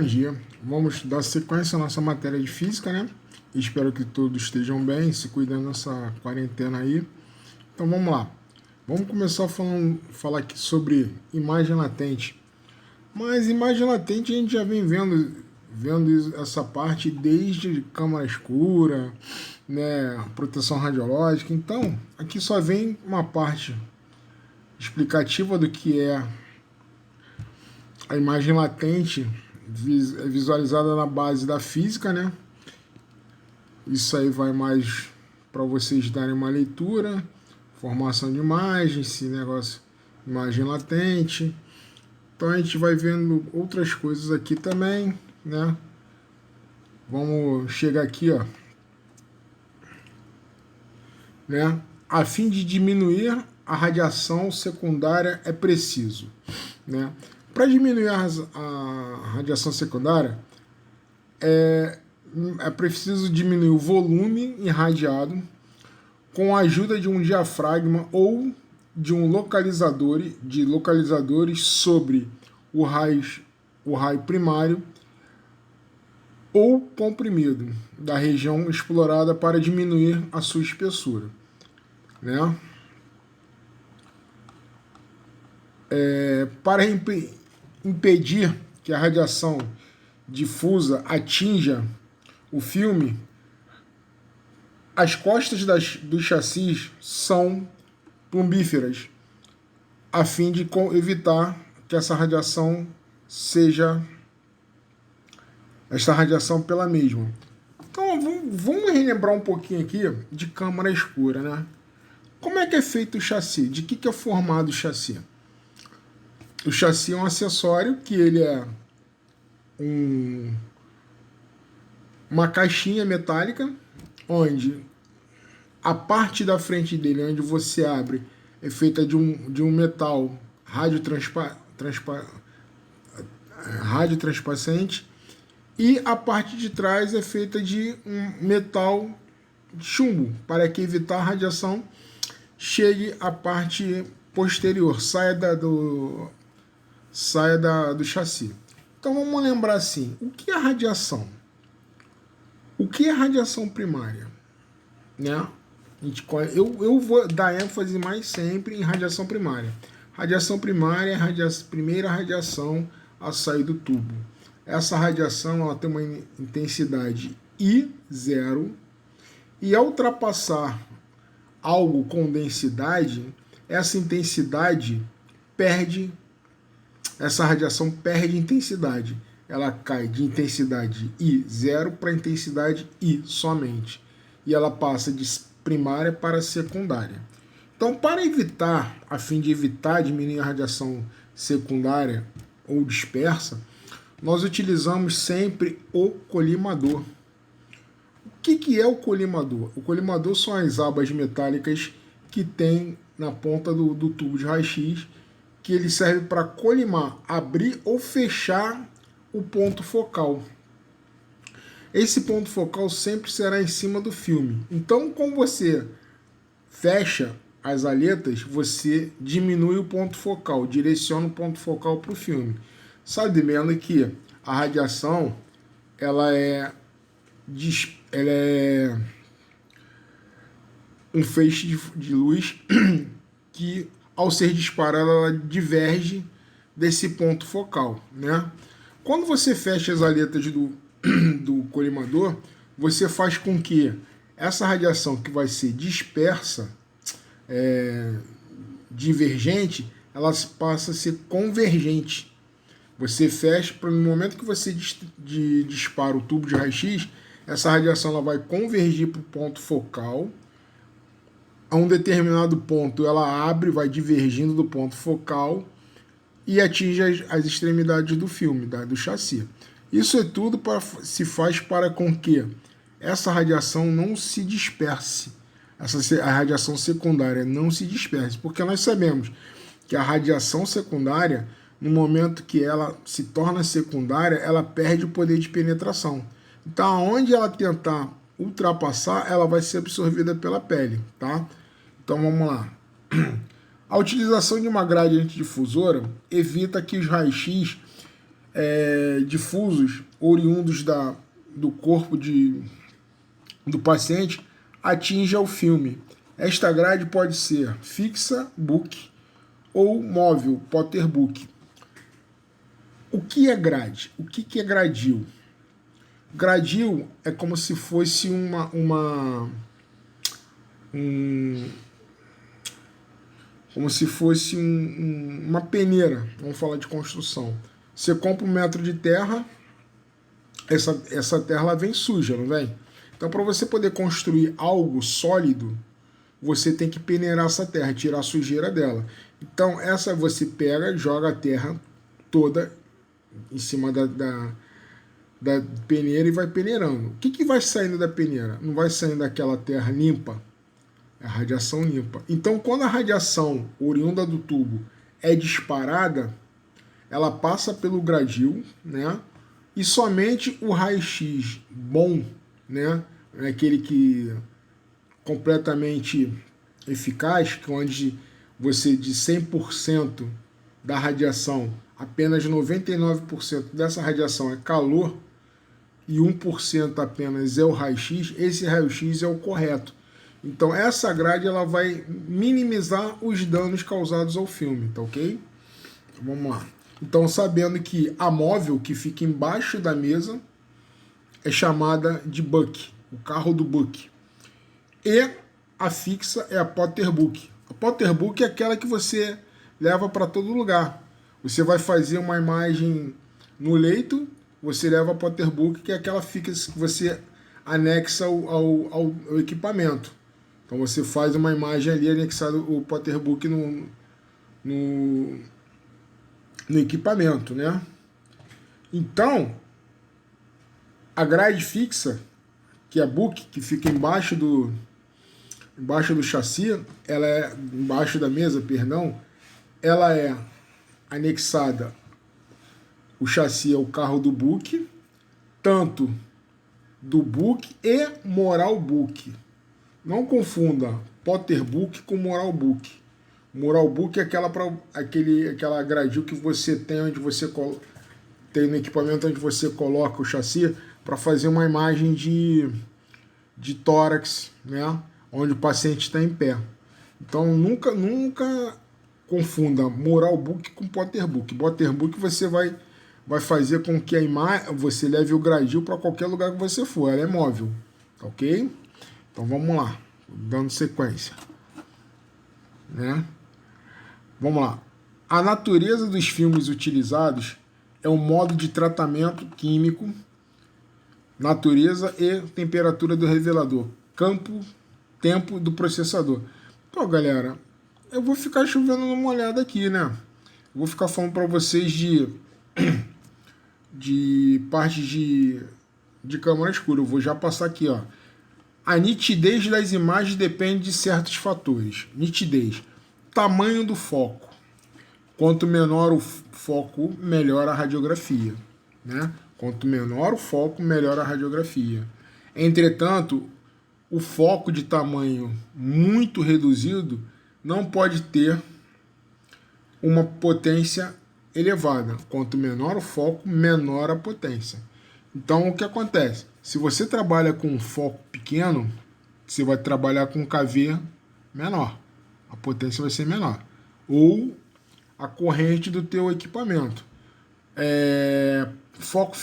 Bom dia, vamos dar sequência à nossa matéria de física, né? Espero que todos estejam bem, se cuidando nessa quarentena aí. Então vamos lá, vamos começar falar aqui sobre imagem latente. Mas imagem latente a gente já vem vendo essa parte desde câmara escura, né, proteção radiológica. Então aqui só vem uma parte explicativa do que é a imagem latente, visualizada na base da física, né? Isso aí vai mais para vocês darem uma leitura, formação de imagem, esse negócio, imagem latente. Então a gente vai vendo outras coisas aqui também, né? Vamos chegar aqui, ó, né? A fim de diminuir a radiação secundária é preciso, né? Para diminuir a radiação secundária, é preciso diminuir o volume irradiado com a ajuda de um diafragma ou de localizadores sobre o raio primário ou comprimido da região explorada para diminuir a sua espessura, né? Para impedir que a radiação difusa atinja o filme, as costas dos chassis são plumbíferas, a fim de evitar que essa radiação pela mesma. Então vamos relembrar um pouquinho aqui de câmara escura, né? Como é que é feito o chassi? De que é formado o chassi? O chassi é um acessório que ele é uma caixinha metálica, onde a parte da frente dele, onde você abre, é feita de um metal radiotransparente, e a parte de trás é feita de um metal de chumbo, para que evitar a radiação chegue à parte posterior, saia do chassi. Então vamos lembrar assim, o que é radiação? O que é radiação primária? Né? Eu vou dar ênfase mais sempre em radiação primária. Radiação primária é a primeira radiação a sair do tubo. Essa radiação ela tem uma intensidade I0, e ao ultrapassar algo com densidade, essa radiação perde intensidade. Ela cai de intensidade I0 para intensidade I somente. E ela passa de primária para secundária. Então, a fim de evitar diminuir a radiação secundária ou dispersa, nós utilizamos sempre o colimador. O que é o colimador? O colimador são as abas metálicas que tem na ponta do tubo de raio-x, que ele serve para colimar, abrir ou fechar o ponto focal. Esse ponto focal sempre será em cima do filme. Então, como você fecha as aletas, você diminui o ponto focal, direciona o ponto focal para o filme. Sabendo que a radiação ela é um feixe de luz que, ao ser disparada, ela diverge desse ponto focal, né? Quando você fecha as aletas do colimador, você faz com que essa radiação que vai ser dispersa, divergente, ela passa a ser convergente. Você fecha, no momento que você dispara o tubo de raio-x, essa radiação ela vai convergir para o ponto focal. A um determinado ponto ela abre, vai divergindo do ponto focal e atinge as extremidades do filme, do chassi. Isso é tudo se faz para com que essa radiação não se disperse, a radiação secundária não se disperse, porque nós sabemos que a radiação secundária, no momento que ela se torna secundária, ela perde o poder de penetração. Então, aonde ela tentar ultrapassar, ela vai ser absorvida pela pele, tá? Então, vamos lá. A utilização de uma gradiente difusora evita que os raios-x difusos oriundos do corpo do paciente atinja o filme. Esta grade pode ser fixa, book, ou móvel, Potterbook. O que é grade? O que é gradil? Gradil é como se fosse uma peneira, vamos falar de construção. Você compra 1 metro de terra, essa terra ela vem suja, não vem? Então, para você poder construir algo sólido, você tem que peneirar essa terra, tirar a sujeira dela. Então, essa você pega, joga a terra toda em cima da peneira e vai peneirando. O que vai saindo da peneira? Não vai saindo daquela terra limpa? É a radiação limpa. Então, quando a radiação oriunda do tubo é disparada, ela passa pelo gradil, né? E somente o raio-x bom, né? Aquele que completamente eficaz, que onde você de 100% da radiação, apenas 99% dessa radiação é calor e 1% apenas é o raio-x, esse raio-x é o correto. Então essa grade ela vai minimizar os danos causados ao filme, tá ok? Vamos lá. Então, sabendo que a móvel que fica embaixo da mesa é chamada de Buck, o carro do Buck. E a fixa é a Potterbook. A Potterbook é aquela que você leva para todo lugar. Você vai fazer uma imagem no leito, você leva a Potterbook, que é aquela fixa que você anexa ao equipamento. Então você faz uma imagem ali anexado o Potterbook no equipamento, né? Então, a grade fixa, que é a book, que fica embaixo do chassi, ela é embaixo da mesa, perdão, ela é anexada, o chassi é o carro do book, tanto do book e moral book. Não confunda Potterbook com moral book. Moral book é aquela gradil que você tem, onde você tem no equipamento onde você coloca o chassi para fazer uma imagem de tórax, né? Onde o paciente está em pé. Então nunca confunda moral book com Potterbook. Potterbook você vai fazer com que a imagem você leve o gradil para qualquer lugar que você for. Ela é móvel, tá ok? Então vamos lá, dando sequência, né? Vamos lá. A natureza dos filmes utilizados é o modo de tratamento químico, natureza e temperatura do revelador, tempo do processador. Então, galera, eu vou ficar chovendo numa olhada aqui, né? Eu vou ficar falando para vocês de partes de câmera escura. Eu vou já passar aqui, ó. A nitidez das imagens depende de certos fatores. Nitidez. Tamanho do foco. Quanto menor o foco, melhor a radiografia, né? Quanto menor o foco, melhor a radiografia. Entretanto, o foco de tamanho muito reduzido não pode ter uma potência elevada. Quanto menor o foco, menor a potência. Então, o que acontece? Se você trabalha com um foco pequeno, você vai trabalhar com um KV menor. A potência vai ser menor. Ou a corrente do teu equipamento. Foco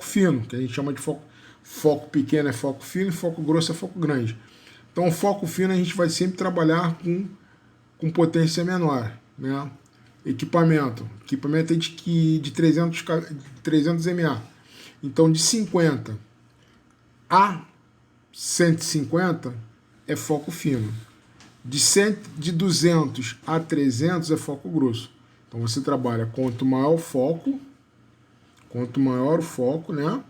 fino, que a gente chama de foco pequeno é foco fino, foco grosso é foco grande. Então, o foco fino a gente vai sempre trabalhar com potência menor, né? Equipamento é de 300 mA. Então, de 50 a 150 é foco fino. De 200 a 300 é foco grosso. Então, você trabalha quanto maior o foco, né?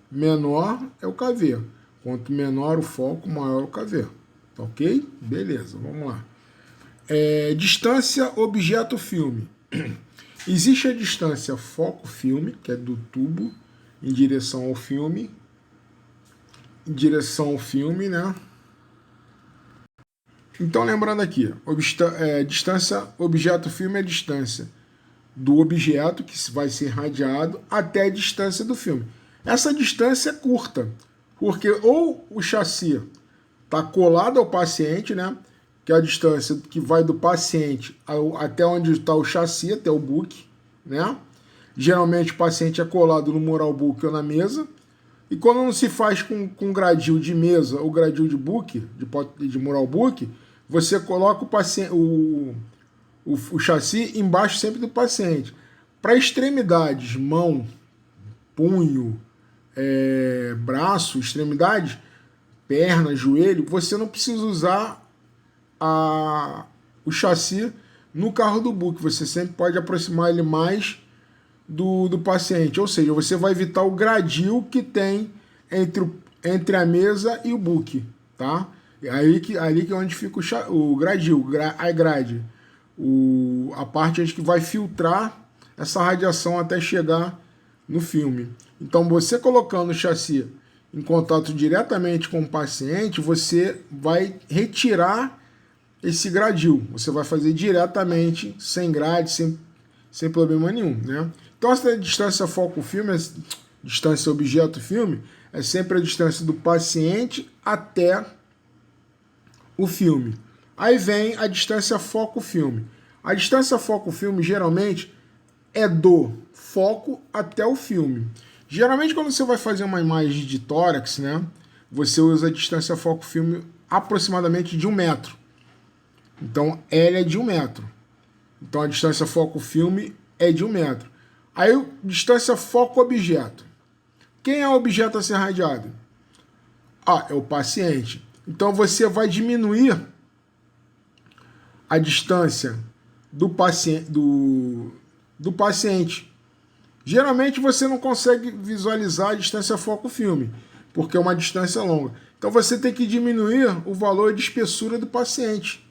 Menor é o KV. Quanto menor o foco, maior o KV. Tá ok? Beleza, vamos lá. Distância objeto-filme. Existe a distância foco-filme, que é do tubo em direção ao filme. Né? Então, lembrando aqui, distância objeto-filme é distância do objeto que vai ser irradiado até a distância do filme. Essa distância é curta, porque ou o chassi está colado ao paciente, né, que é a distância que vai do paciente até onde está o chassi, até o book, né? Geralmente o paciente é colado no mural book ou na mesa. E quando não se faz com gradil de mesa ou gradil de book, de mural book, você coloca o chassi embaixo sempre do paciente. Para extremidades, mão, punho, braço, extremidade, perna, joelho, você não precisa usar o chassi no carro do book. Você sempre pode aproximar ele mais do paciente. Ou seja, você vai evitar o gradil que tem entre a mesa e o book. Tá? Ali que é onde fica o gradil, a grade. A parte onde que vai filtrar essa radiação até chegar no filme. Então, você colocando o chassi em contato diretamente com o paciente, você vai retirar esse gradil. Você vai fazer diretamente, sem grade, sem problema nenhum, né? Então, essa distância foco-filme, distância objeto-filme, é sempre a distância do paciente até o filme. Aí vem a distância foco-filme. A distância foco-filme, geralmente, é do foco até o filme. Geralmente, quando você vai fazer uma imagem de tórax, né, você usa a distância foco-filme aproximadamente de 1 metro. Então, L é de 1 metro. Então, a distância foco-filme é de 1 metro. Aí, distância foco-objeto. Quem é o objeto a ser radiado? É o paciente. Então, você vai diminuir a distância do paciente. Geralmente, você não consegue visualizar a distância foco-filme, porque é uma distância longa. Então, você tem que diminuir o valor de espessura do paciente.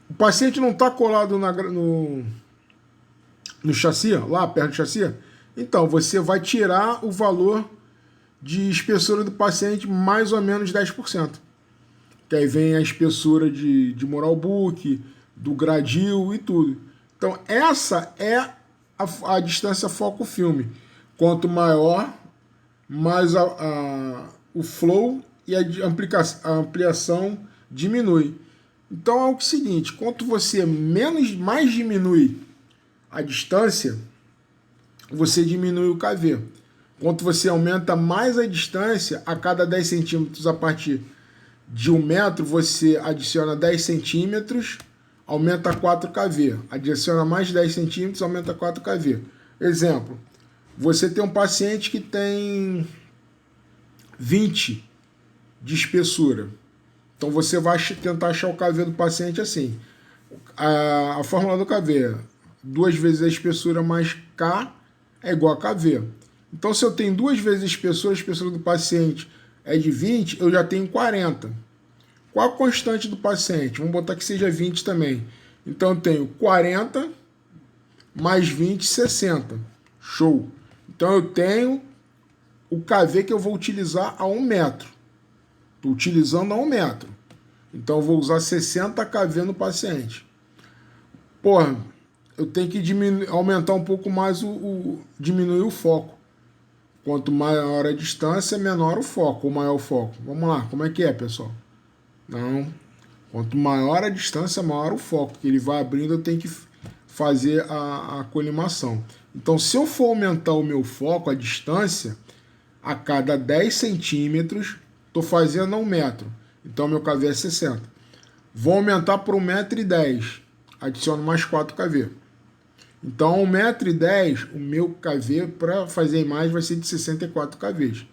O paciente não está colado no chassi, lá perto do chassi, então você vai tirar o valor de espessura do paciente mais ou menos 10%. Que aí vem a espessura de mural book, do gradil e tudo. Então essa é a distância foco-filme. Quanto maior, mais o flow e a ampliação diminui. Então é o seguinte, quanto você mais diminui a distância, você diminui o KV. Quanto você aumenta mais a distância, a cada 10 centímetros a partir de 1 metro, você adiciona 10 centímetros, aumenta 4 kV. Adiciona mais 10 centímetros, aumenta 4 kV. Exemplo, você tem um paciente que tem 20 de espessura. Então você vai tentar achar o KV do paciente assim. A fórmula do KV, 2 vezes a espessura mais K é igual a KV. Então se eu tenho 2 vezes a espessura do paciente é de 20, eu já tenho 40. Qual a constante do paciente? Vamos botar que seja 20 também. Então eu tenho 40 mais 20, 60. Show! Então eu tenho o KV que eu vou utilizar a 1 metro. Estou utilizando a 1 metro. Então eu vou usar 60 kV no paciente. Porra, eu tenho que aumentar um pouco mais diminuir o foco. Quanto maior a distância, menor o foco, ou maior o foco. Vamos lá, como é que é, pessoal? Não. Quanto maior a distância, maior o foco. Que ele vai abrindo, eu tenho que fazer a colimação. Então, se eu for aumentar o meu foco, a distância, a cada 10 centímetros, estou fazendo a 1 metro. Então, meu KV é 60. Vou aumentar para 1,10 m. Adiciono mais 4 kV. Então, 1,10 m, o meu KV para fazer a imagem vai ser de 64 kV.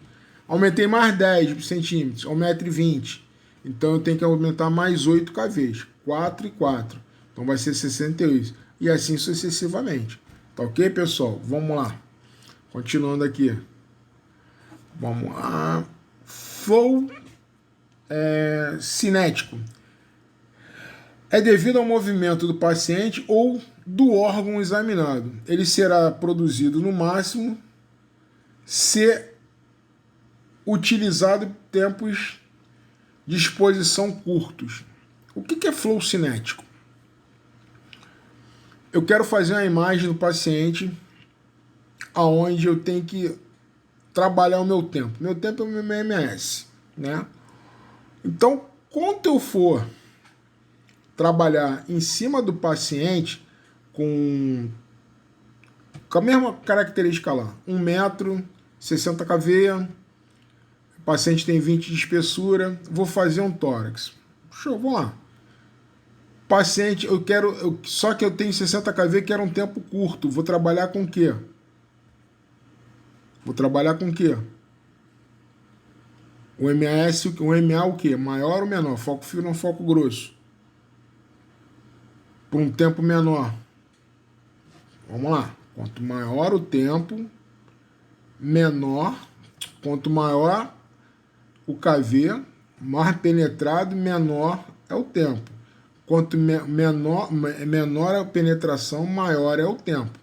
Aumentei mais 10 centímetros, 1,20 m. Então, eu tenho que aumentar mais 8 kV. 4 e 4. Então, vai ser 68. E assim sucessivamente. Tá ok, pessoal? Vamos lá. Continuando aqui. Vamos lá. Flow cinético. É devido ao movimento do paciente ou do órgão examinado. Ele será produzido no máximo se utilizado em tempos de exposição curtos. O que é flow cinético? eu quero fazer uma imagem do paciente aonde eu tenho que trabalhar o meu tempo. Meu tempo é o meu MS, né? Então, quando eu for trabalhar em cima do paciente com a mesma característica lá, 1 metro, 60 kV, o paciente tem 20 de espessura, vou fazer um tórax. Show, vamos lá. Paciente, só que eu tenho 60 kV, quero um tempo curto, vou trabalhar com o quê? Vou trabalhar com o quê? O MAS, o MA o quê? Maior ou menor? Foco fino ou foco grosso? Por um tempo menor. Vamos lá. Quanto maior o tempo, menor. Quanto maior o KV, mais penetrado, menor é o tempo. Quanto menor a penetração, maior é o tempo.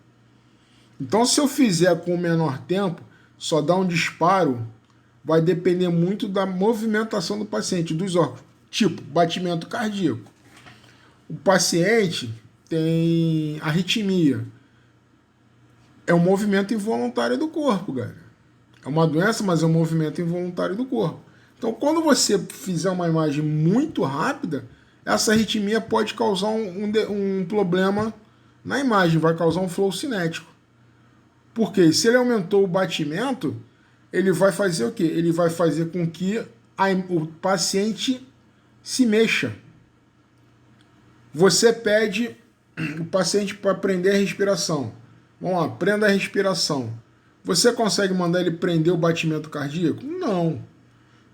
Então, se eu fizer com o menor tempo, só dá um disparo, vai depender muito da movimentação do paciente, dos órgãos. Tipo, batimento cardíaco. O paciente tem arritmia. É um movimento involuntário do corpo, galera. É uma doença, mas é um movimento involuntário do corpo. Então, quando você fizer uma imagem muito rápida, essa arritmia pode causar um problema na imagem, vai causar um flow cinético. Porque se ele aumentou o batimento, ele vai fazer o quê? Ele vai fazer com que o paciente se mexa. Você pede o paciente para prender a respiração. Vamos lá, prenda a respiração. Você consegue mandar ele prender o batimento cardíaco? Não.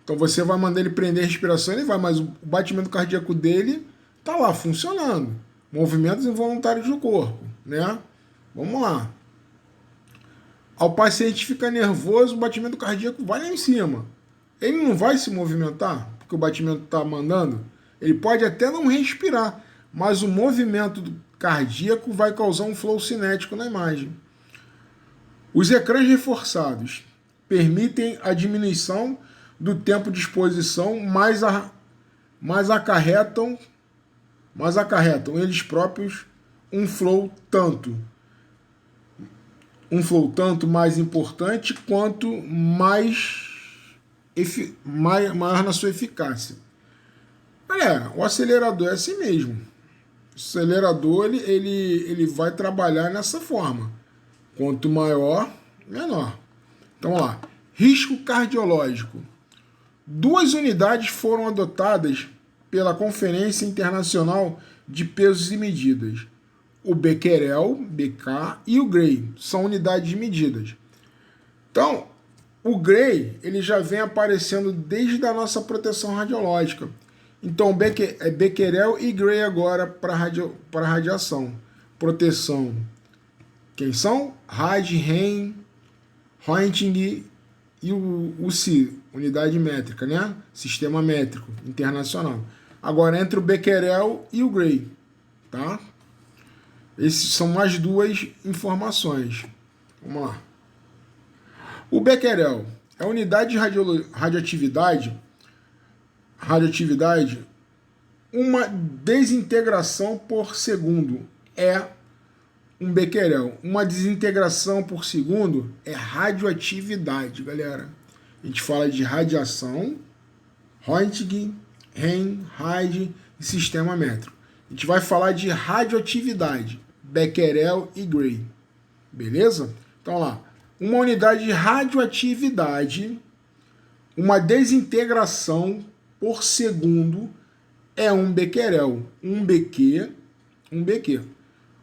Então você vai mandar ele prender a respiração, ele vai, mas o batimento cardíaco dele está lá funcionando. Movimentos involuntários do corpo, né? Vamos lá. Ao paciente fica nervoso, o batimento cardíaco vai lá em cima. Ele não vai se movimentar, porque o batimento está mandando. Ele pode até não respirar, mas o movimento cardíaco vai causar um flow cinético na imagem. Os ecrãs reforçados permitem a diminuição do tempo de exposição, mas acarretam eles próprios um flow tanto mais importante quanto maior na sua eficácia. Galera, o acelerador é assim mesmo. O acelerador ele vai trabalhar nessa forma. Quanto maior, menor. Então, vamos lá. Risco cardiológico. 2 unidades foram adotadas pela Conferência Internacional de Pesos e Medidas. O Becquerel, BK, e o Gray. São unidades de medidas. Então, o Gray ele já vem aparecendo desde a nossa proteção radiológica. Então, é Becquerel e Gray agora para radiação. Proteção. Quem são? Rad, Rein, Röntgen e o CI, unidade métrica, né? Sistema métrico internacional. Agora, entre o Becquerel e o Gray, tá? Essas são mais 2 informações. Vamos lá. O Becquerel é a unidade de radioatividade, uma desintegração por segundo é um Becquerel. Uma desintegração por segundo é radioatividade, galera. A gente fala de radiação, Röntgen, Rein, Rad e sistema métrico. A gente vai falar de radioatividade, Becquerel e Gray. Beleza? Então lá, uma unidade de radioatividade, uma desintegração por segundo é um Becquerel, um BQ.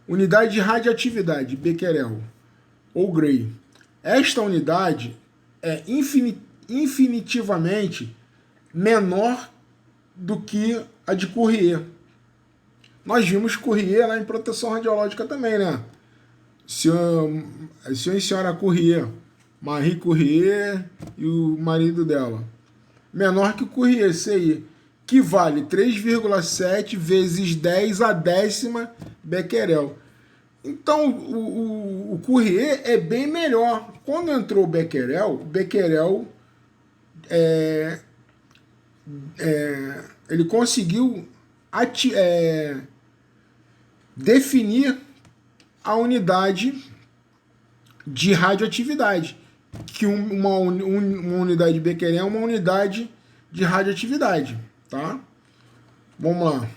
Unidade de radioatividade, Becquerel ou Gray. Esta unidade é infinitivamente menor do que a de Curie. Nós vimos Curie lá em proteção radiológica também, né? Senhor e senhora Curie, Marie Curie e o marido dela. Menor que o Curie, esse aí, que vale 3,7 vezes 10 a décima Becquerel. Então, o Curie é bem melhor. Quando entrou o Becquerel, ele conseguiu definir a unidade de radioatividade, que uma unidade de Becquerel é uma unidade de radioatividade, tá? Vamos lá.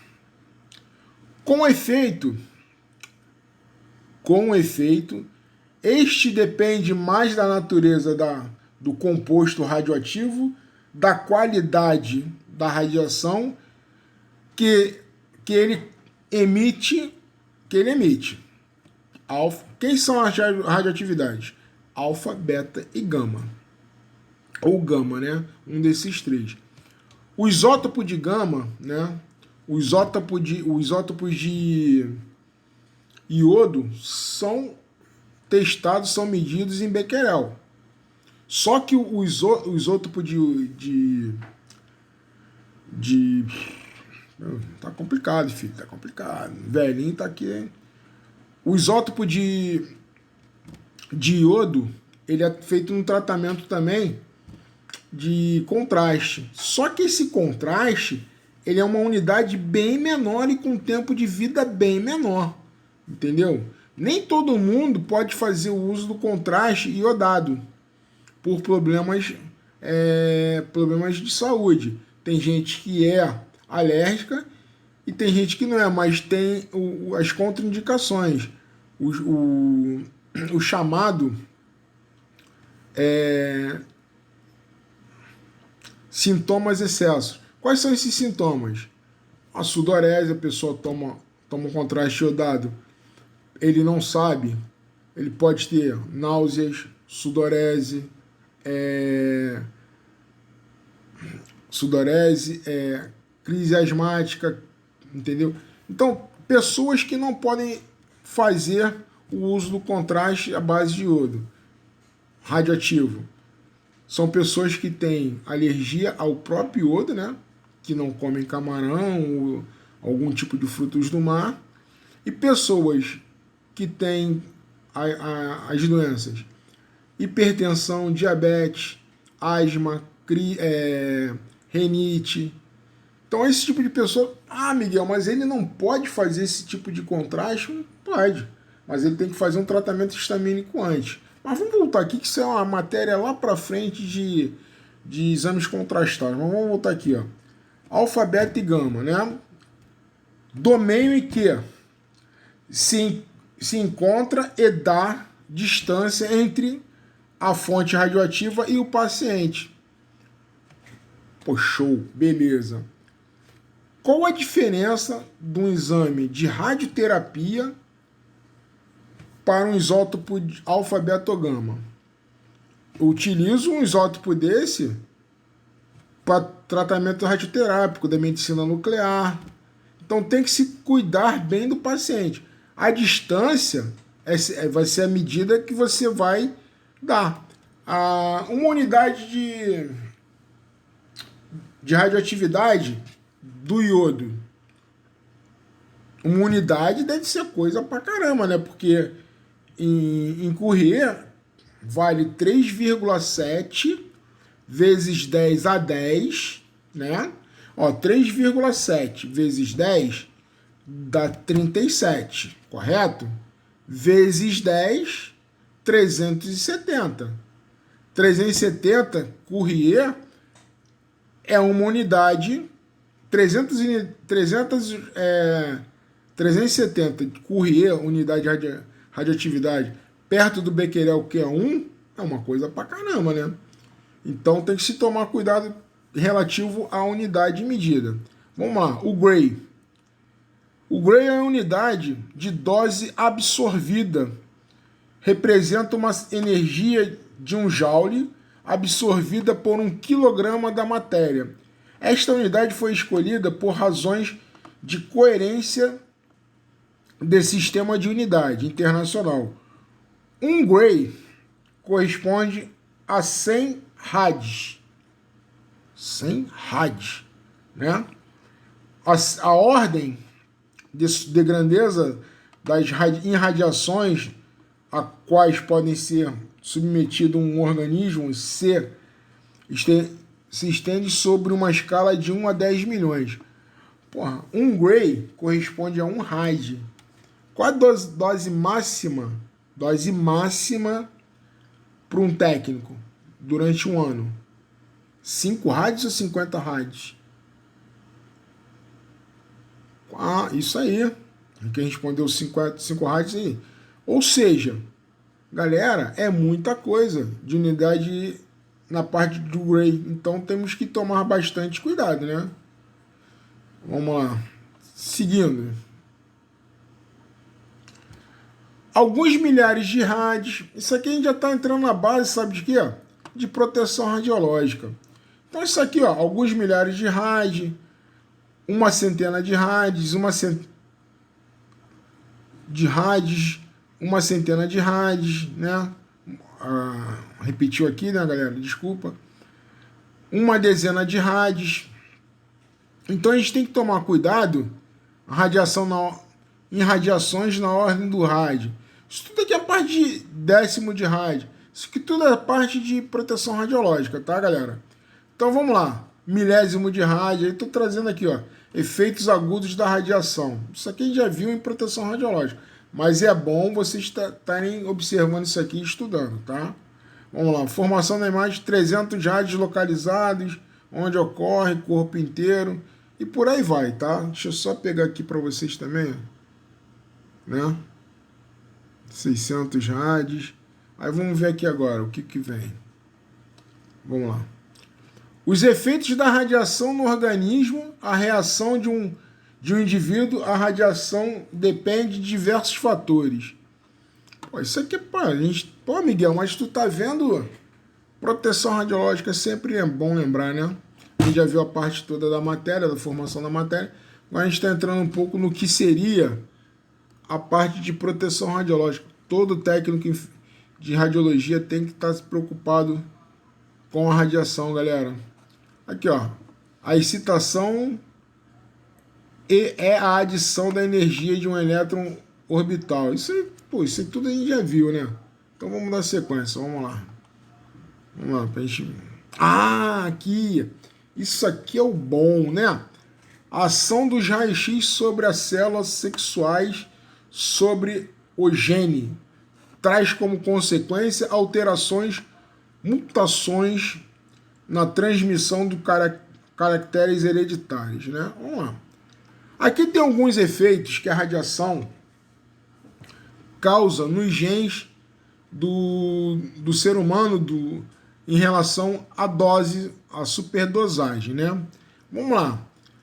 Com efeito, este depende mais da natureza do composto radioativo, da qualidade da radiação que ele emite. Quem são as radioatividades? Alfa, beta e gama. Ou gama, né? Um desses três. O isótopo de gama, né? Os isótopos de iodo são testados, são medidos em Becquerel. Só que o isótopo tá complicado, filho, tá complicado. Velhinho tá aqui, hein? O isótopo de iodo, ele é feito um tratamento também de contraste. Só que esse contraste, ele é uma unidade bem menor e com tempo de vida bem menor. Entendeu? Nem todo mundo pode fazer o uso do contraste iodado por problemas de saúde. Tem gente que é alérgica e tem gente que não é, mas tem as contraindicações. O chamado sintomas excessos. Quais são esses sintomas? A sudorese, a pessoa toma um contraste iodado, ele não sabe, ele pode ter náuseas, sudorese, crise asmática, entendeu? Então, pessoas que não podem fazer o uso do contraste à base de iodo radioativo são pessoas que têm alergia ao próprio iodo, né? Que não comem camarão ou algum tipo de frutos do mar, e pessoas que têm as doenças hipertensão, diabetes, asma, renite. Então esse tipo de pessoa, Miguel, mas ele não pode fazer esse tipo de contraste? Não pode, mas ele tem que fazer um tratamento histamínico antes. Mas vamos voltar aqui, que isso é uma matéria lá para frente de exames contrastados. Mas vamos voltar aqui, ó. Alfa, beta e gama, né? Do meio em que se encontra e dá distância entre a fonte radioativa e o paciente. Pô, show, beleza. Qual a diferença de um exame de radioterapia para um isótopo de alfa, beta ou gama? Eu utilizo um isótopo desse para tratamento radioterápico, da medicina nuclear. Então tem que se cuidar bem do paciente. A distância vai ser a medida que você vai dar. Uma unidade de radioatividade do iodo. Uma unidade deve ser coisa pra caramba, né? Porque em Curie vale 3,7 vezes 10 a 10, né? 3,7 vezes 10 dá 37, correto? Vezes 10, 370. 370, Curie, é uma unidade, 370, Curie, unidade de radioatividade, perto do Becquerel, que é 1, é uma coisa pra caramba, né? Então tem que se tomar cuidado relativo à unidade de medida. Vamos lá, o Gray. O Gray é a unidade de dose absorvida. Representa uma energia de 1 joule absorvida por 1 quilograma da matéria. Esta unidade foi escolhida por razões de coerência de sistema de unidade internacional. 1 Gray corresponde a 100 rads. 100 rads, né? A ordem de grandeza das irradiações a quais podem ser submetido um organismo se estende sobre uma escala de 1 a 10 milhões. Porra, 1 Gray corresponde a 1 rad. Qual a dose máxima? Dose máxima para um técnico durante um ano? 5 rádios ou 50 rádios? Ah, isso aí. Quem respondeu 5 rádios aí. Ou seja, galera, é muita coisa de unidade na parte do Gray. Então temos que tomar bastante cuidado, né? Vamos lá. Seguindo. Alguns milhares de rádios. Isso aqui a gente já está entrando na base, sabe de quê? De proteção radiológica. Então isso aqui, ó, alguns milhares de rádios, uma centena de rádios, uma centena de rádios, né? Repetiu aqui, né, galera? Desculpa. Uma dezena de rádios. Então a gente tem que tomar cuidado em radiações na ordem do rádio. Isso tudo aqui é parte de décimo de rádio. Isso aqui tudo é parte de proteção radiológica, tá, galera? Então vamos lá. Milésimo de rádio. Aí estou trazendo aqui, ó, efeitos agudos da radiação. Isso aqui a gente já viu em proteção radiológica. Mas é bom vocês estarem observando isso aqui e estudando, tá? Vamos lá. Formação da imagem, 300 rádios localizados, onde ocorre, corpo inteiro. E por aí vai, tá? Deixa eu só pegar aqui para vocês também, né? 600 rádios. Aí vamos ver aqui agora o que vem. Vamos lá. Os efeitos da radiação no organismo, a reação de um indivíduo à radiação depende de diversos fatores. Pô, isso aqui, pô, Miguel, mas tu tá vendo? Proteção radiológica sempre é bom lembrar, né? A gente já viu a parte toda da matéria, da formação da matéria. Agora a gente está entrando um pouco no que seria a parte de proteção radiológica. Todo técnico de radiologia tem que estar preocupado com a radiação, galera. Aqui, ó. A excitação é a adição da energia de um elétron orbital. Isso aí tudo a gente já viu, né? Então vamos dar sequência, vamos lá. Vamos lá, pra gente... Ah, aqui. Isso aqui é o bom, né? A ação dos raios-x sobre as células sexuais sobre o gene traz como consequência alterações, mutações na transmissão de caracteres hereditários, né? Vamos lá. Aqui tem alguns efeitos que a radiação causa nos genes do ser humano em relação à dose, à superdosagem, né? Vamos lá.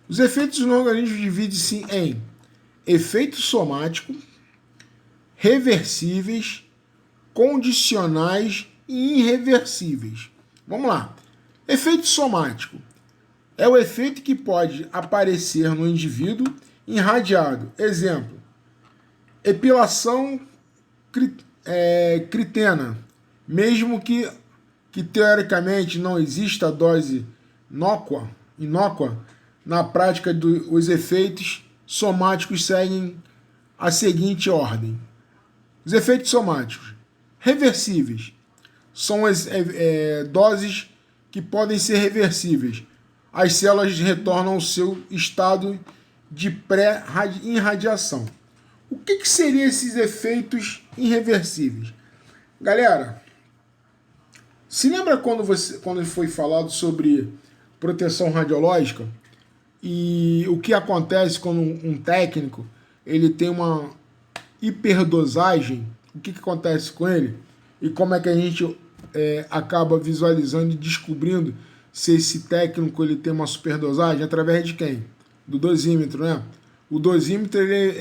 Os efeitos no organismo dividem-se em efeito somático, reversíveis, condicionais e irreversíveis. Vamos lá. Efeito somático é o efeito que pode aparecer no indivíduo irradiado. Exemplo, epilação critena, mesmo que teoricamente não exista dose inócua, na prática os efeitos somáticos seguem a seguinte ordem. Os efeitos somáticos reversíveis são as doses que podem ser reversíveis. As células retornam ao seu estado de pré-irradiação. O que seriam esses efeitos irreversíveis? Galera, se lembra quando foi falado sobre proteção radiológica e o que acontece quando um técnico ele tem uma hiperdosagem? O que acontece com ele? E como é que a gente acaba visualizando e descobrindo se esse técnico ele tem uma superdosagem? Através de quem? Do dosímetro, né? O dosímetro ele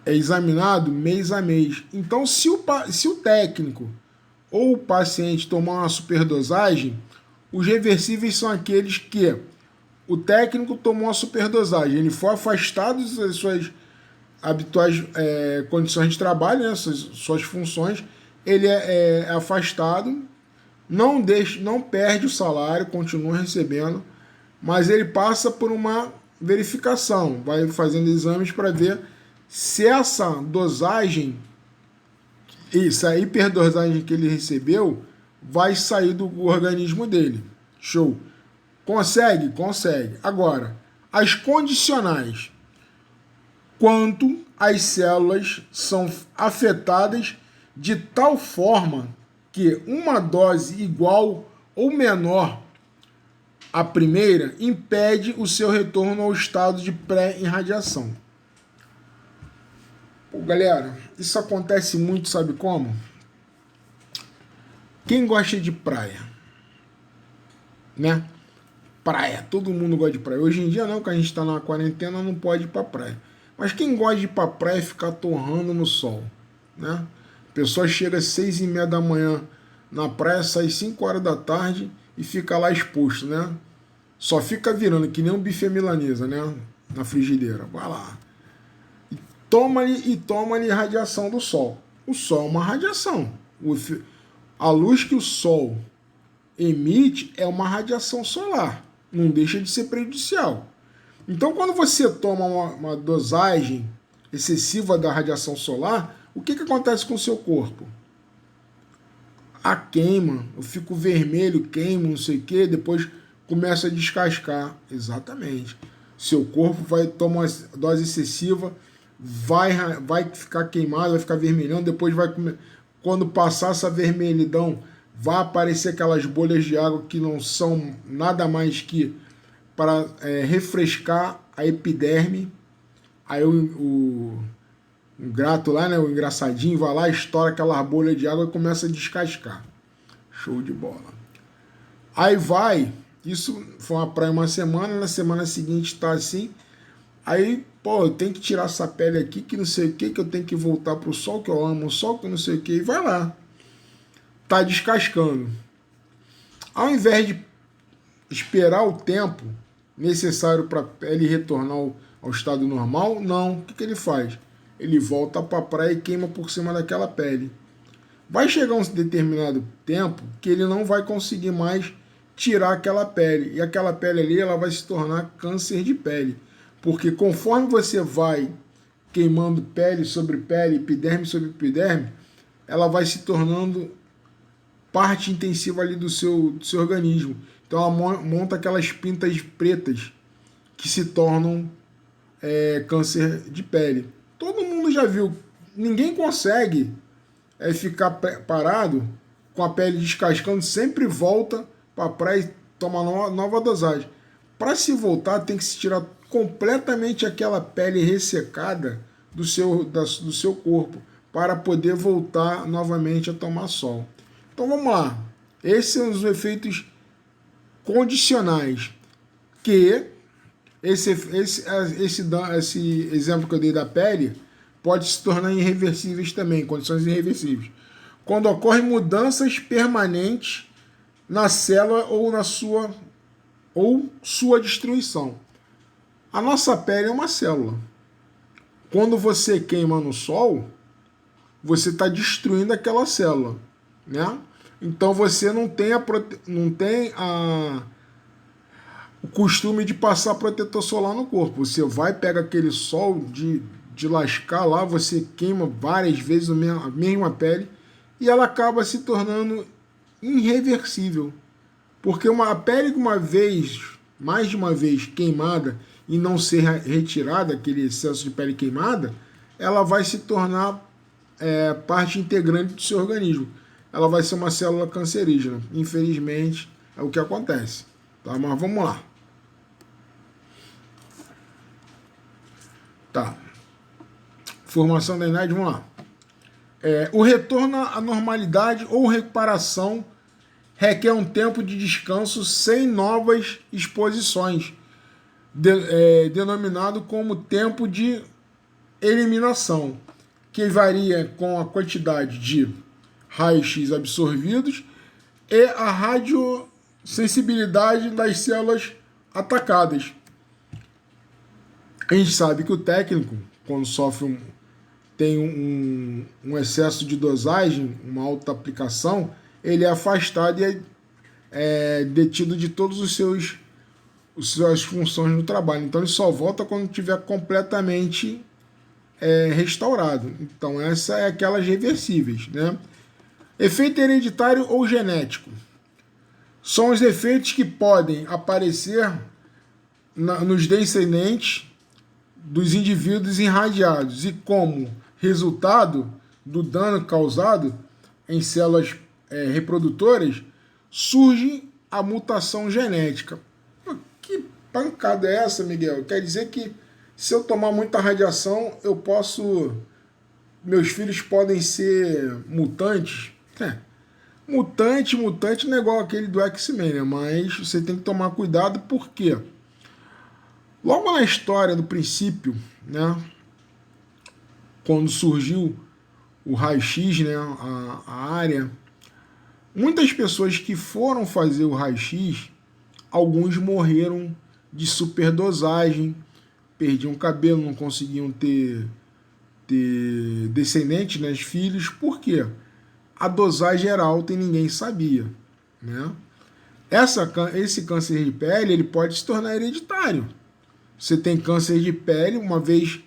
é examinado mês a mês. Então, se o técnico ou o paciente tomar uma superdosagem, os reversíveis são aqueles que o técnico tomou uma superdosagem, ele foi afastado das suas habituais condições de trabalho, né, suas funções, ele é afastado, não perde o salário, continua recebendo, mas ele passa por uma verificação, vai fazendo exames para ver se essa dosagem, essa hiperdosagem que ele recebeu, vai sair do organismo dele. Show. Consegue? Consegue. Agora, as condicionais. quanto as células são afetadas de tal forma que uma dose igual ou menor à primeira impede o seu retorno ao estado de pré-irradiação. Galera, isso acontece muito, sabe como? Quem gosta de praia, né? Praia, todo mundo gosta de praia. Hoje em dia não, que a gente está na quarentena, não pode ir para praia. Mas quem gosta de ir para praia é ficar torrando no sol, né? A pessoa chega às 6h30 da manhã na praia, sai 5 horas da tarde e fica lá exposto, né? Só fica virando que nem um bife à milanesa, né? Na frigideira. Vai lá. E toma-lhe radiação do sol. O sol é uma radiação. A luz que o sol emite é uma radiação solar. Não deixa de ser prejudicial. Então, quando você toma uma dosagem excessiva da radiação solar, o que acontece com o seu corpo? A queima, eu fico vermelho, queimo, não sei o que, depois começa a descascar. Exatamente. Seu corpo vai tomar uma dose excessiva, vai ficar queimado, vai ficar vermelhão, depois quando passar essa vermelhidão, vai aparecer aquelas bolhas de água que não são nada mais que para refrescar a epiderme. Aí o grato lá, né, o engraçadinho, vai lá, estoura aquela bolha de água e começa a descascar. Show de bola. Aí isso foi uma praia uma semana, na semana seguinte tá assim. Aí, eu tenho que tirar essa pele aqui, que não sei o que eu tenho que voltar pro sol, que eu amo o sol, que não sei o que, e vai lá. Tá descascando. Ao invés de esperar o tempo necessário para a pele retornar ao estado normal, não. O que ele faz? Ele volta para a praia e queima por cima daquela pele. Vai chegar um determinado tempo que ele não vai conseguir mais tirar aquela pele. E aquela pele ali, ela vai se tornar câncer de pele. Porque conforme você vai queimando pele sobre pele, epiderme sobre epiderme, ela vai se tornando parte intensiva ali do seu organismo. Então ela monta aquelas pintas pretas que se tornam câncer de pele. Todo mundo já viu. Ninguém consegue ficar parado com a pele descascando, sempre volta para a praia e toma nova dosagem. Para se voltar, tem que se tirar completamente aquela pele ressecada do seu corpo para poder voltar novamente a tomar sol. Então vamos lá. Esses são os efeitos condicionais que esse exemplo que eu dei da pele pode se tornar irreversíveis também, condições irreversíveis. Quando ocorrem mudanças permanentes na célula ou sua destruição. A nossa pele é uma célula. Quando você queima no sol, você está destruindo aquela célula, né? Então você não tem o costume de passar protetor solar no corpo. Você vai, pega aquele sol de lascar lá, você queima várias vezes a mesma pele e ela acaba se tornando irreversível. Porque a pele mais de uma vez queimada e não ser retirada, aquele excesso de pele queimada, ela vai se tornar parte integrante do seu organismo. Ela vai ser uma célula cancerígena. Infelizmente, é o que acontece. Tá? Mas vamos lá. Tá. Formação da idade, vamos lá. O retorno à normalidade ou recuperação requer um tempo de descanso sem novas exposições, denominado como tempo de eliminação, que varia com a quantidade de raios-x absorvidos e a radiosensibilidade das células atacadas. A gente sabe que o técnico, quando tem um excesso de dosagem, uma alta aplicação, ele é afastado e é detido de todas as suas funções no trabalho. Então ele só volta quando estiver completamente restaurado. Então essa é aquelas reversíveis, né? Efeito hereditário ou genético. São os efeitos que podem aparecer nos descendentes dos indivíduos irradiados e como resultado do dano causado em células reprodutoras, surge a mutação genética. Que pancada é essa, Miguel? Quer dizer que se eu tomar muita radiação, meus filhos podem ser mutantes? Mutante não é igual aquele do X-Men, né? Mas você tem que tomar cuidado porque logo na história, no princípio, né, quando surgiu o raio-x, né, a área, muitas pessoas que foram fazer o raio-x, alguns morreram de superdosagem, perdiam cabelo, não conseguiam ter descendentes, né, filhos. Por quê? A dosagem era alta e ninguém sabia, né? Esse câncer de pele, ele pode se tornar hereditário. Você tem câncer de pele, uma vez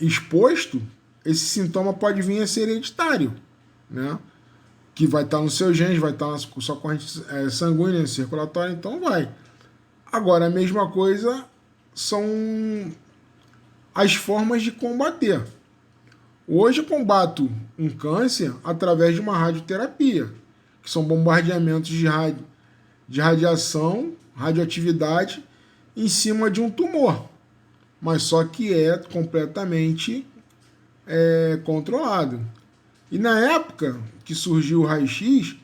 exposto, esse sintoma pode vir a ser hereditário, né? Que vai estar nos seus genes, vai estar na sua corrente sanguínea, circulatória, então vai. Agora, a mesma coisa são as formas de combater. Hoje eu combato um câncer através de uma radioterapia, que são bombardeamentos de radiação, radioatividade, em cima de um tumor, mas só que é completamente controlado. E na época que surgiu o raio-x,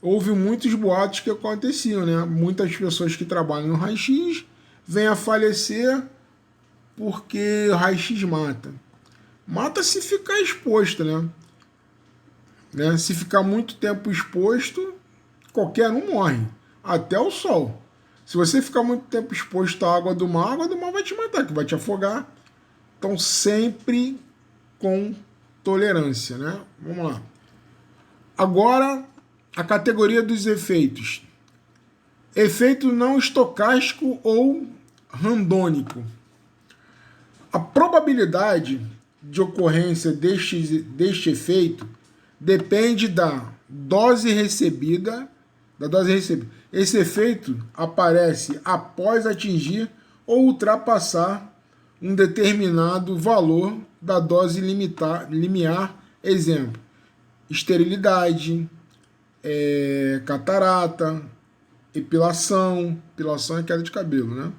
houve muitos boatos que aconteciam, né? Muitas pessoas que trabalham no raio-x vêm a falecer porque o raio-x mata. Mata se ficar exposto, né? Se ficar muito tempo exposto, qualquer um morre, até o sol. Se você ficar muito tempo exposto à água do mar vai te matar, que vai te afogar. Então, sempre com tolerância, né? Vamos lá. Agora, a categoria dos efeitos. Efeito não estocástico ou randônico. A probabilidade de ocorrência deste efeito depende da dose recebida. Esse efeito aparece após atingir ou ultrapassar um determinado valor da dose limiar, exemplo, esterilidade, catarata, epilação é queda de cabelo, né?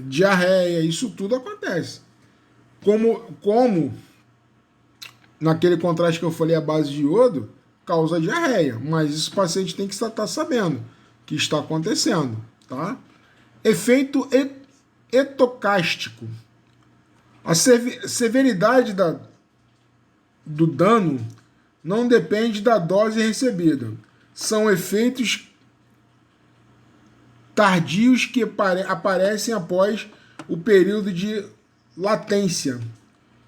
Diarreia, isso tudo acontece. Como naquele contraste que eu falei, a base de iodo causa diarreia, mas isso o paciente tem que estar sabendo que está acontecendo, tá? Efeito etocástico. A severidade do dano não depende da dose recebida. São efeitos tardios que aparecem após o período de latência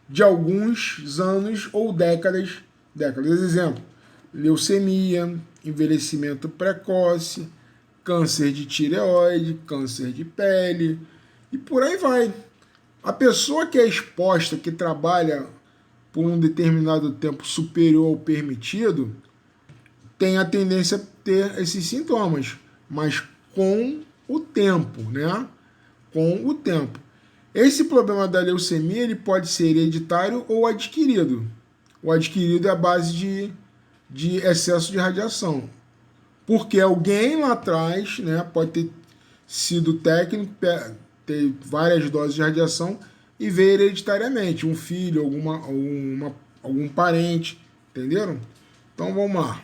de alguns anos ou décadas. Exemplo, leucemia, envelhecimento precoce, câncer de tireoide, câncer de pele e por aí vai. A pessoa que é exposta, que trabalha por um determinado tempo superior ao permitido, tem a tendência a ter esses sintomas, mas com o tempo, né? Com o tempo. Esse problema da leucemia ele pode ser hereditário ou adquirido. O adquirido é a base de excesso de radiação. Porque alguém lá atrás, né, pode ter sido técnico, ter várias doses de radiação e veio hereditariamente, um filho, algum parente, entenderam? Então vamos lá.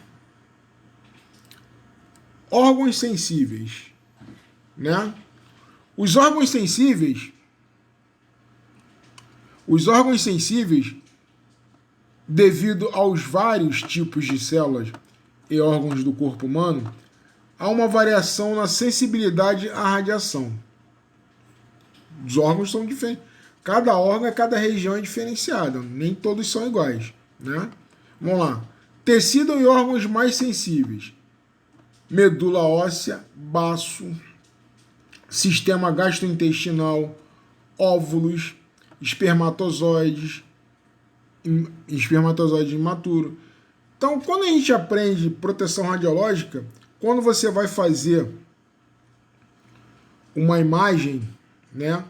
Órgãos sensíveis, né? Os órgãos sensíveis, devido aos vários tipos de células e órgãos do corpo humano, há uma variação na sensibilidade à radiação. Os órgãos são diferentes. Cada órgão, cada região é diferenciada. Nem todos são iguais, né? Vamos lá. Tecido e órgãos mais sensíveis. Medula óssea, baço, sistema gastrointestinal, óvulos, espermatozoide imaturo. Então, quando a gente aprende proteção radiológica, quando você vai fazer uma imagem, né?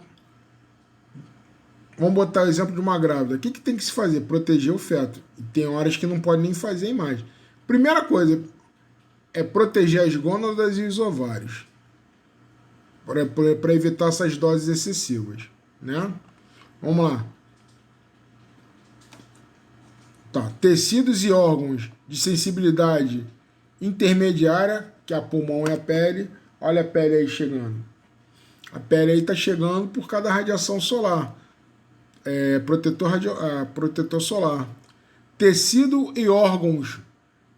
Vamos botar o exemplo de uma grávida. O que tem que se fazer? Proteger o feto. E tem horas que não pode nem fazer a imagem. Primeira coisa é proteger as gônadas e os ovários, para evitar essas doses excessivas, né? Vamos lá. Tá. Tecidos e órgãos de sensibilidade intermediária, que é a pulmão e a pele. Olha a pele aí chegando. A pele aí está chegando por causa da radiação solar. Protetor solar. Tecido e órgãos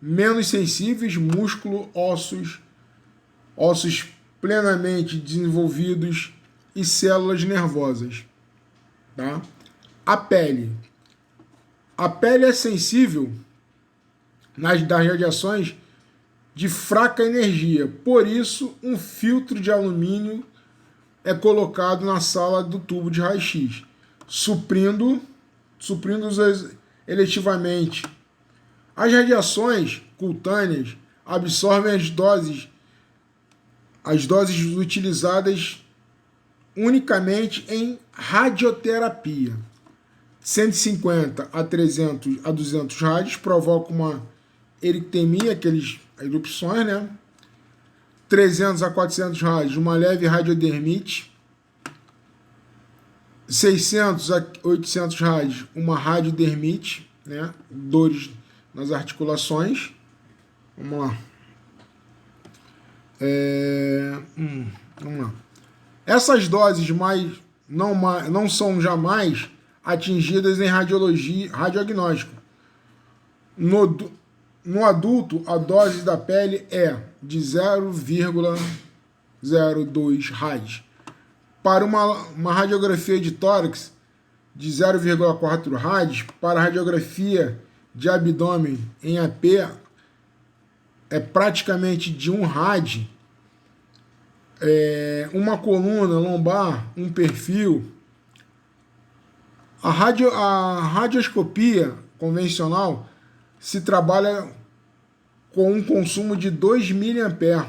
menos sensíveis, músculo, ossos plenamente desenvolvidos e células nervosas. Tá? A pele é sensível das radiações de fraca energia, por isso um filtro de alumínio é colocado na sala do tubo de raio-x, suprindo-os eletivamente. As radiações cutâneas absorvem as doses utilizadas unicamente em radioterapia. 150 a 200 rádios provocam uma erictemia, aquelas erupções, né? 300 a 400 rádios, uma leve radiodermite. 600 a 800 rádios, uma radiodermite, né? Dores nas articulações. Vamos lá. Vamos lá. Essas doses não são jamais atingidas em radiodiagnóstico. No adulto, a dose da pele é de 0,02 rádios. Para uma radiografia de tórax, de 0,4 rádios. Para a radiografia de abdômen em AP, é praticamente de 1 rádio. Uma coluna lombar, um perfil. A radioscopia convencional se trabalha com um consumo de 2 mA.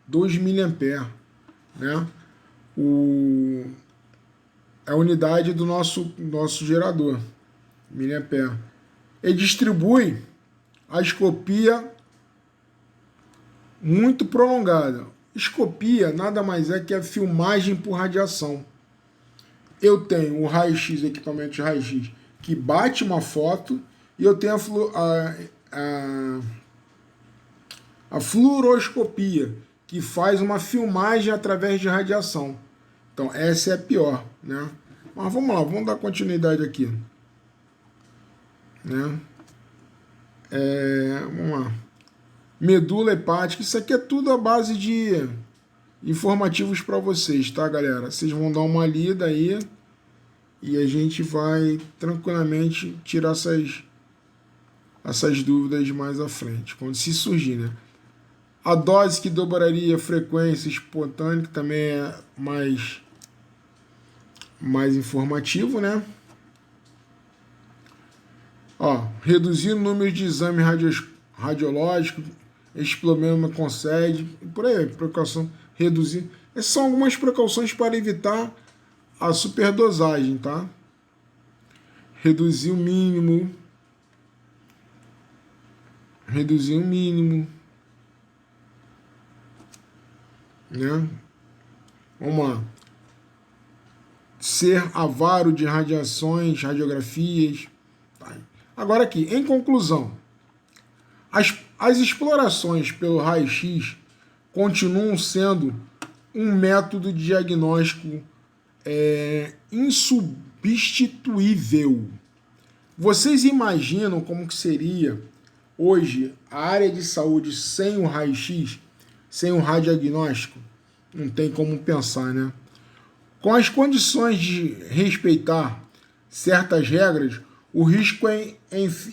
2 mA, né? É a unidade do nosso gerador, mA. E distribui a escopia muito prolongada. Escopia nada mais é que a filmagem por radiação. Eu tenho o raio-x, equipamento de raio-x, que bate uma foto, e eu tenho a fluoroscopia, que faz uma filmagem através de radiação. Então, essa é a pior, né? Mas vamos lá, vamos dar continuidade aqui. Né? Vamos lá. Medula hepática, isso aqui é tudo a base de informativos para vocês, tá, galera? Vocês vão dar uma lida aí e a gente vai tranquilamente tirar essas dúvidas mais à frente, quando se surgir, né? A dose que dobraria a frequência espontânea também é mais informativo, né? Ó, reduzir o número de exames radiológicos, esse problema concede, por aí, precaução, reduzir. Essas são algumas precauções para evitar a superdosagem, tá? Reduzir o mínimo. Né? Vamos lá. Ser avaro de radiações, radiografias. Tá. Agora aqui, em conclusão, as explorações pelo raio-x continuam sendo um método de diagnóstico insubstituível. Vocês imaginam como que seria hoje a área de saúde sem o raio-x, sem o radiodiagnóstico? Não tem como pensar, né? Com as condições de respeitar certas regras, o risco é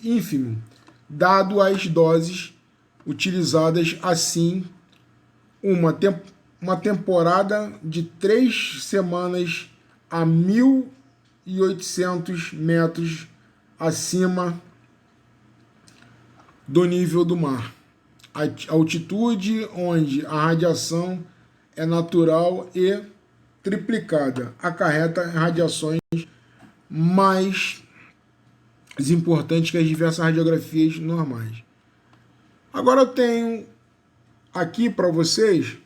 ínfimo, dado as doses utilizadas. Assim, uma temporada de 3 semanas a 1.800 metros acima do nível do mar. A altitude onde a radiação é natural e triplicada, acarreta radiações mais importantes que as diversas radiografias normais. Agora eu tenho aqui para vocês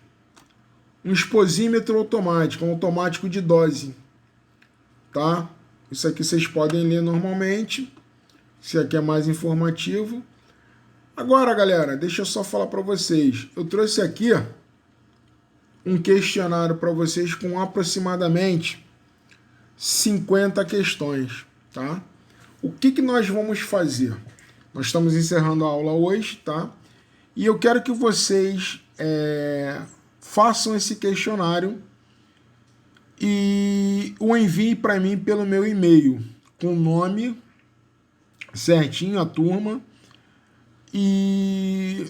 um exposímetro automático de dose, tá? Isso aqui vocês podem ler normalmente, isso aqui é mais informativo. Agora, galera, deixa eu só falar para vocês, eu trouxe aqui um questionário para vocês com aproximadamente 50 questões, tá? O que nós vamos fazer? Nós estamos encerrando a aula hoje, tá? E eu quero que vocês façam esse questionário e o enviem para mim pelo meu e-mail, com o nome certinho, a turma, e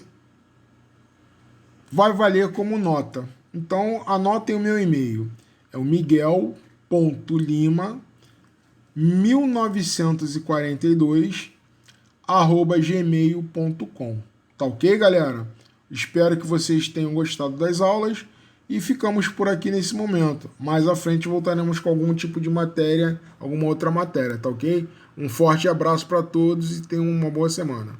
vai valer como nota. Então, anotem o meu e-mail. É o miguel.lima1942@gmail.com. Tá ok, galera? Espero que vocês tenham gostado das aulas e ficamos por aqui nesse momento. Mais à frente voltaremos com algum tipo de matéria, alguma outra matéria, tá ok? Um forte abraço para todos e tenham uma boa semana.